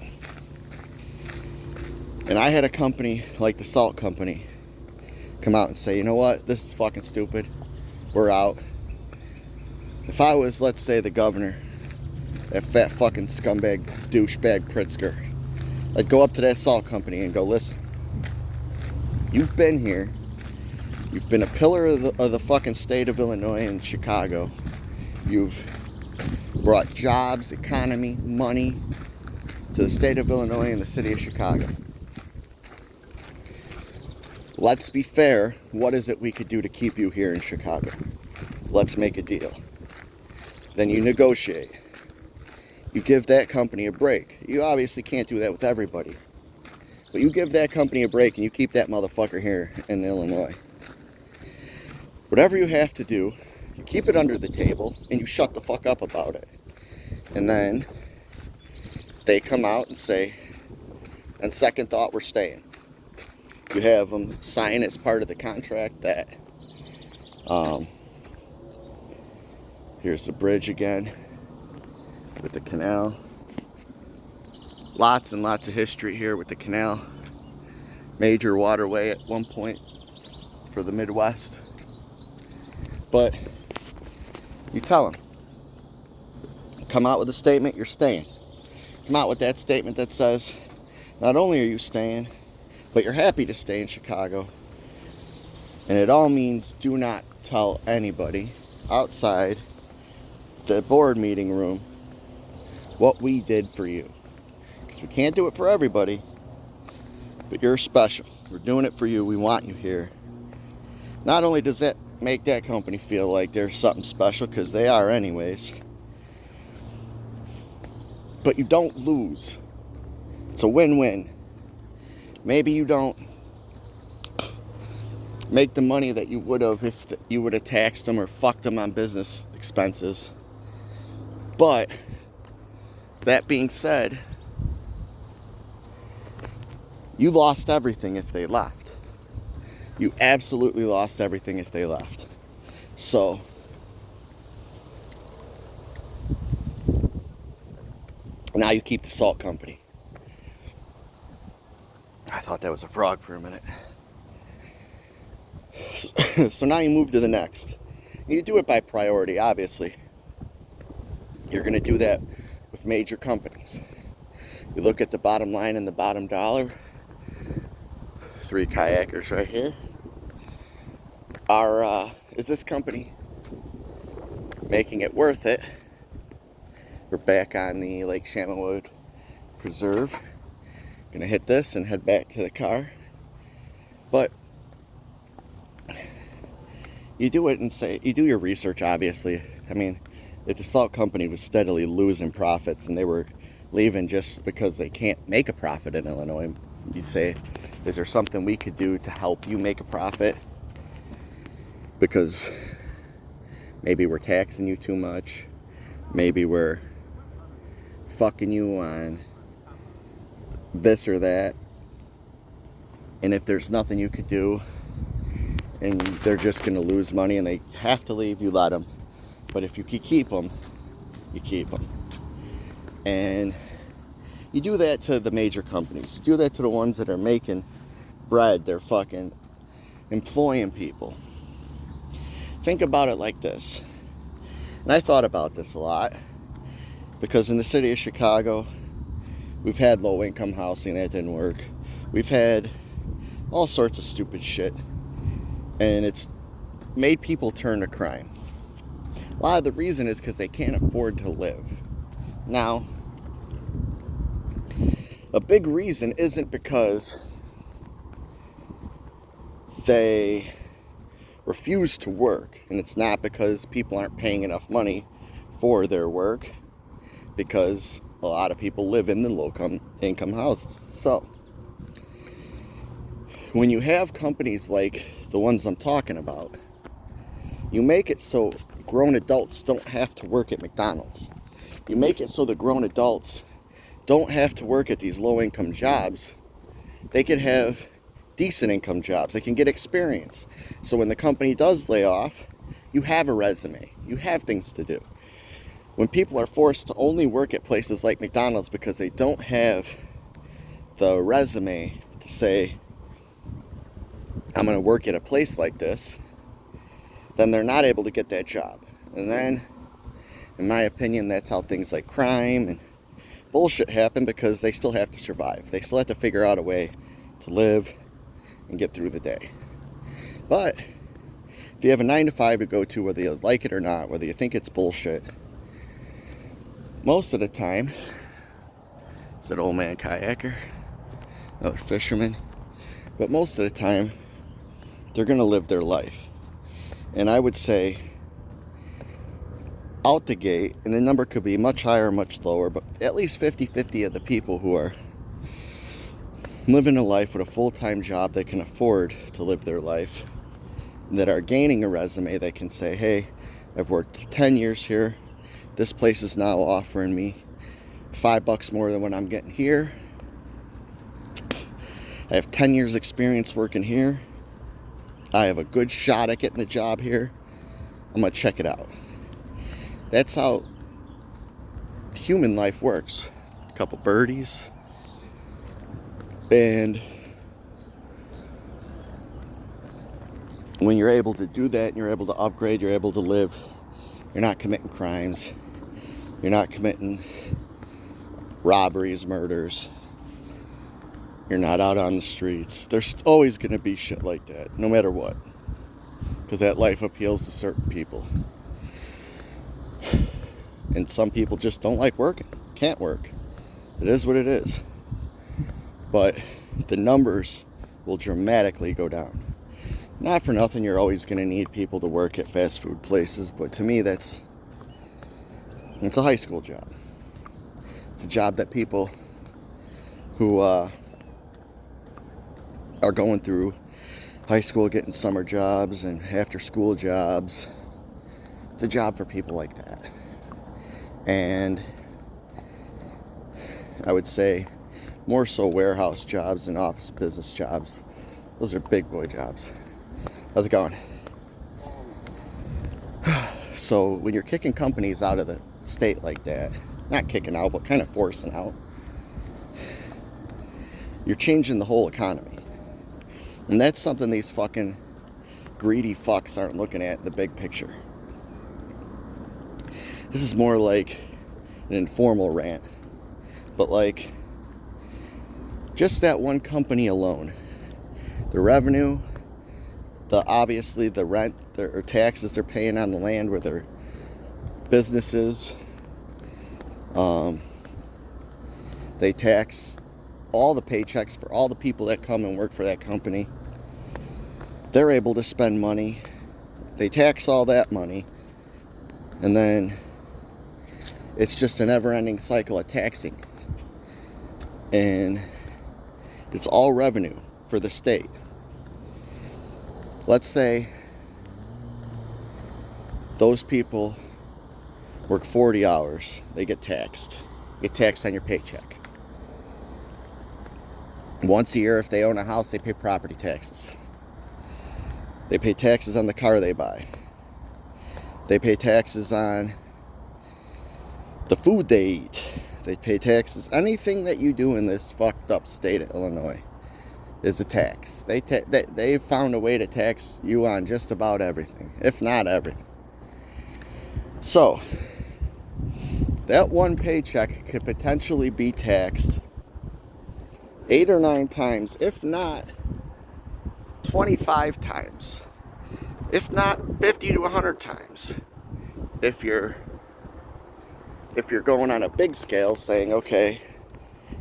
and I had a company like the salt company come out and say, you know what, this is fucking stupid, we're out. If I was, let's say, the governor, that fat fucking scumbag douchebag Pritzker, I'd go up to that salt company and go, listen, you've been here, you've been a pillar of the fucking state of Illinois and Chicago, you've brought jobs, economy, money to the state of Illinois and the city of Chicago. Let's be fair, what is it we could do to keep you here in Chicago? Let's make a deal. Then you negotiate. You give that company a break. You obviously can't do that with everybody. But you give that company a break and you keep that motherfucker here in Illinois. Whatever you have to do, you keep it under the table and you shut the fuck up about it. And then they come out and say, on second thought, we're staying. You have them sign as part of the contract that here's the bridge again with the canal. Lots and lots of history here with the canal. Major waterway at one point for the Midwest. But you tell them, come out with a statement, you're staying. Come out with that statement that says, not only are you staying, but you're happy to stay in Chicago. And it all means do not tell anybody outside the board meeting room what we did for you. Because we can't do it for everybody, but you're special. We're doing it for you. We want you here. Not only does that make that company feel like they're something special, because they are anyways, but you don't lose. It's a win-win. Maybe you don't make the money that you would have if you would have taxed them or fucked them on business expenses. But that being said, you lost everything if they left. You absolutely lost everything if they left. So Now you keep the salt company. I thought that was a frog for a minute. So now you move to the next. You do it by priority, obviously. You're going to do that with major companies. You look at the bottom line and the bottom dollar. 3 kayakers right here. Is this company making it worth it? We're back on the Lake Chaminwood Preserve. Gonna hit this and head back to the car. But you do it and say, you do your research, obviously. I mean, if the salt company was steadily losing profits and they were leaving just because they can't make a profit in Illinois, you say, is there something we could do to help you make a profit? Because maybe we're taxing you too much. Maybe we're fucking you on this or that. And if there's nothing you could do and they're just going to lose money and they have to leave, you let them. But if you can keep them, you keep them. And you do that to the major companies. You do that to the ones that are making bread. They're fucking employing people. Think about it like this. And I thought about this a lot. Because in the city of Chicago, we've had low-income housing that didn't work. We've had all sorts of stupid shit. And it's made people turn to crime. A lot of the reason is because they can't afford to live. Now, a big reason isn't because they refuse to work. And it's not because people aren't paying enough money for their work. Because a lot of people live in the low-income houses. So, when you have companies like the ones I'm talking about, you make it so grown adults don't have to work at McDonald's. You make it so the grown adults don't have to work at these low-income jobs. They could have decent income jobs. They can get experience. So when the company does lay off, you have a resume. You have things to do. When people are forced to only work at places like McDonald's because they don't have the resume to say, I'm going to work at a place like this, then they're not able to get that job. And then, in my opinion, that's how things like crime and bullshit happen, because they still have to survive. They still have to figure out a way to live and get through the day. But if you have a 9-to-5 to go to, whether you like it or not, whether you think it's bullshit, most of the time, it's an old man kayaker, another fisherman, but most of the time, they're going to live their life. And I would say, out the gate, and the number could be much higher or much lower, but at least 50-50 of the people who are living a life with a full-time job that can afford to live their life, that are gaining a resume that can say, hey, I've worked 10 years here. This place is now offering me $5 more than what I'm getting here. I have 10 years experience working here. I have a good shot at getting the job here. I'm going to check it out. That's how human life works. A couple birdies. And when you're able to do that and you're able to upgrade, you're able to live, you're not committing crimes. You're not committing robberies, murders. You're not out on the streets. There's always going to be shit like that, no matter what. Because that life appeals to certain people. And some people just don't like working. Can't work. It is what it is. But the numbers will dramatically go down. Not for nothing, you're always going to need people to work at fast food places. But to me, it's a high school job. It's a job that people who are going through high school, getting summer jobs and after school jobs. It's a job for people like that. And I would say more so warehouse jobs and office business jobs. Those are big boy jobs. How's it going? So when you're kicking companies out of the state like that, not kicking out, but kind of forcing out, you're changing the whole economy. And that's something these fucking greedy fucks aren't looking at in the big picture. This is more like an informal rant. But like, just that one company alone, the revenue, obviously the rent or taxes they're paying on the land where their businesses, they tax all the paychecks for all the people that come and work for that company. They're able to spend money. They tax all that money. And then it's just a never-ending cycle of taxing. And it's all revenue for the state. Let's say those people work 40 hours. They get taxed. You get taxed on your paycheck. Once a year, if they own a house, they pay property taxes. They pay taxes on the car they buy. They pay taxes on the food they eat. They pay taxes. Anything that you do in this fucked up state of Illinois is a tax. They've found a way to tax you on just about everything, if not everything. So, that one paycheck could potentially be taxed 8 or 9 times, if not 25 times, if not 50 to 100 times. If you're going on a big scale, saying, okay,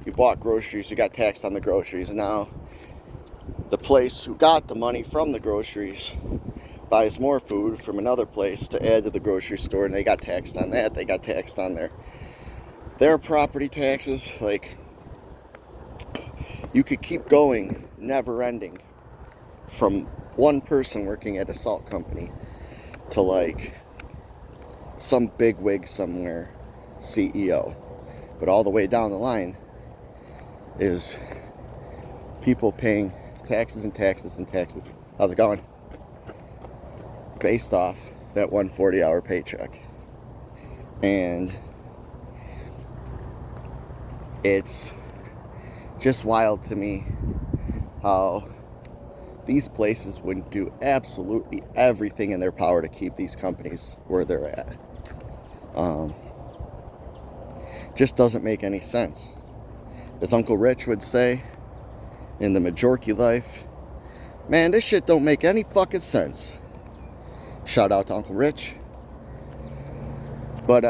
you bought groceries, you got taxed on the groceries, and now the place who got the money from the groceries buys more food from another place to add to the grocery store, and they got taxed on that. They got taxed on their property taxes. Like, you could keep going, never ending, from one person working at a salt company to like some bigwig somewhere, CEO. But all the way down the line is people paying taxes and taxes and taxes. How's it going? Based off that 140-hour paycheck. And it's just wild to me how these places would do absolutely everything in their power to keep these companies where they're at. Just doesn't make any sense. As Uncle Rich would say in the Majorky Life, man, this shit don't make any fucking sense. Shout out to Uncle Rich. But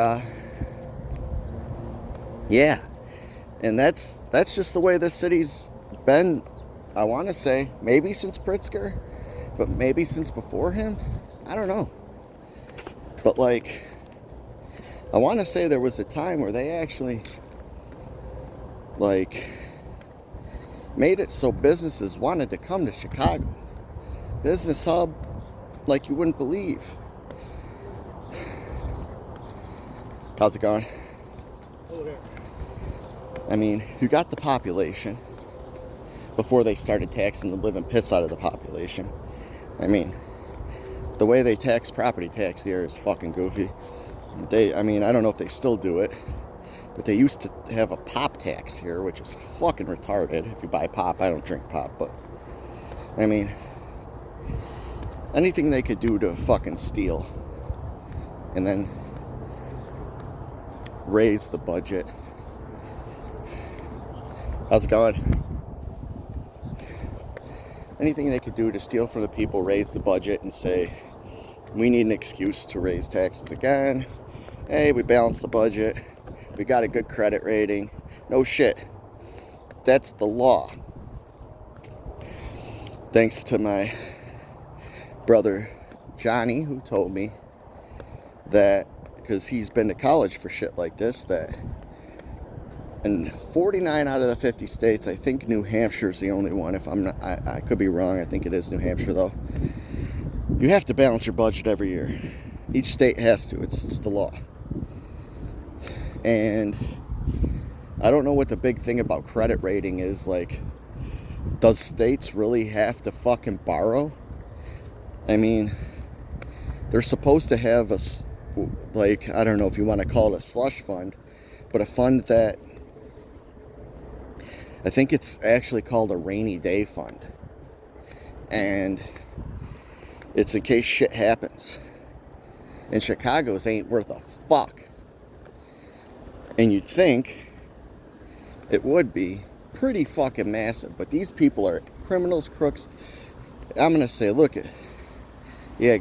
yeah, and that's just the way this city's been. I want to say maybe since Pritzker, but maybe since before him. I don't know. But like, I want to say there was a time where they actually like made it so businesses wanted to come to Chicago. Business hub like you wouldn't believe. How's it going? Okay. I mean, you got the population before they started taxing the living piss out of the population. I mean, the way they tax property tax here is fucking goofy. I mean, I don't know if they still do it, but they used to have a pop tax here, which is fucking retarded. If you buy pop, I don't drink pop, but I mean, anything they could do to fucking steal and then raise the budget. How's it going? Anything they could do to steal from the people, raise the budget, and say, we need an excuse to raise taxes again. Hey, we balanced the budget. We got a good credit rating. No shit. That's the law. Thanks to my brother Johnny, who told me that, because he's been to college for shit like this, that in 49 out of the 50 states, I think New Hampshire's the only one. If I'm not, I could be wrong. I think it is New Hampshire though. You have to balance your budget every year. Each state has to. It's the law. And I don't know what the big thing about credit rating is. Like, does states really have to fucking borrow? I mean, they're supposed to have a, like, I don't know if you want to call it a slush fund, but a fund that I think it's actually called a rainy day fund. And it's in case shit happens. And Chicago's ain't worth a fuck. And you'd think it would be pretty fucking massive. But these people are criminals, crooks. I'm going to say, look at, yeah,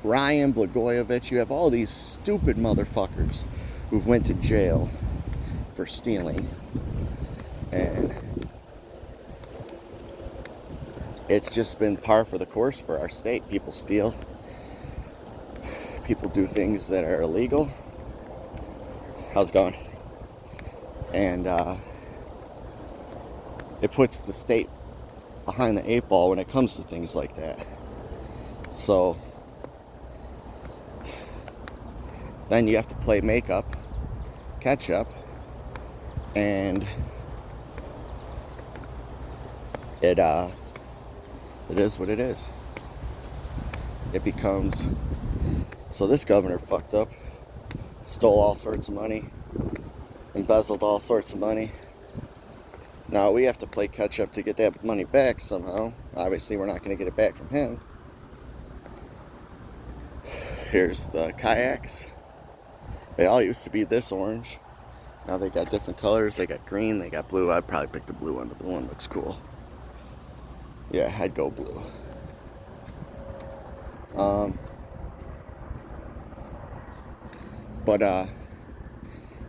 Ryan Blagojevich, you have all these stupid motherfuckers who've went to jail for stealing. And it's just been par for the course for our state. People steal. People do things that are illegal. How's it going? And it puts the state behind the eight ball when it comes to things like that. So then you have to play makeup, catch up, and it is what it is. It becomes, so this governor fucked up, stole all sorts of money, embezzled all sorts of money. Now we have to play catch up to get that money back somehow. Obviously we're not going to get it back from him. Here's the kayaks. They all used to be this orange. Now they got different colors. They got green, they got blue. I'd probably pick the blue one. The blue one looks cool. Yeah, I'd go blue.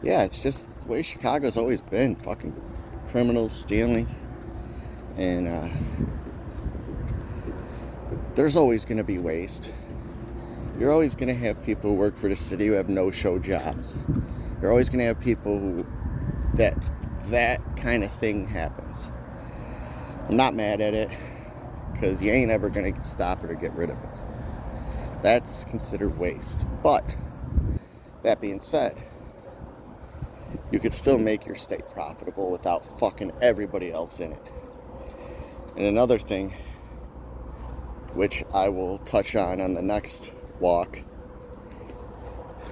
Yeah, it's just the way Chicago's always been. Fucking criminals stealing. And there's always going to be waste. You're always going to have people who work for the city who have no-show jobs. You're always going to have people who that kind of thing happens. I'm not mad at it, because you ain't ever going to stop it or get rid of it. That's considered waste. But that being said, you could still make your state profitable without fucking everybody else in it. And another thing, which I will touch on the next walk,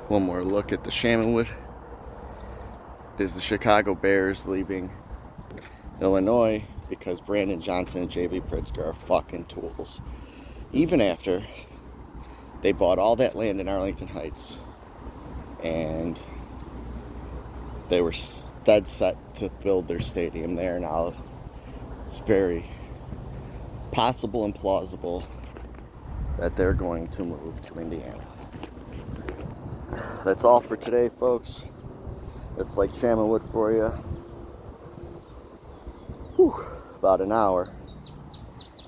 one more look at the Chaminwood, is the Chicago Bears leaving Illinois because Brandon Johnson and J.B. Pritzker are fucking tools. Even after they bought all that land in Arlington Heights and they were dead set to build their stadium there. Now it's very possible and plausible that they're going to move to Indiana. That's all for today, folks. It's like Chaminwood for you. Whew, about an hour.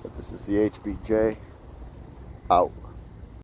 But this is the HBJ out.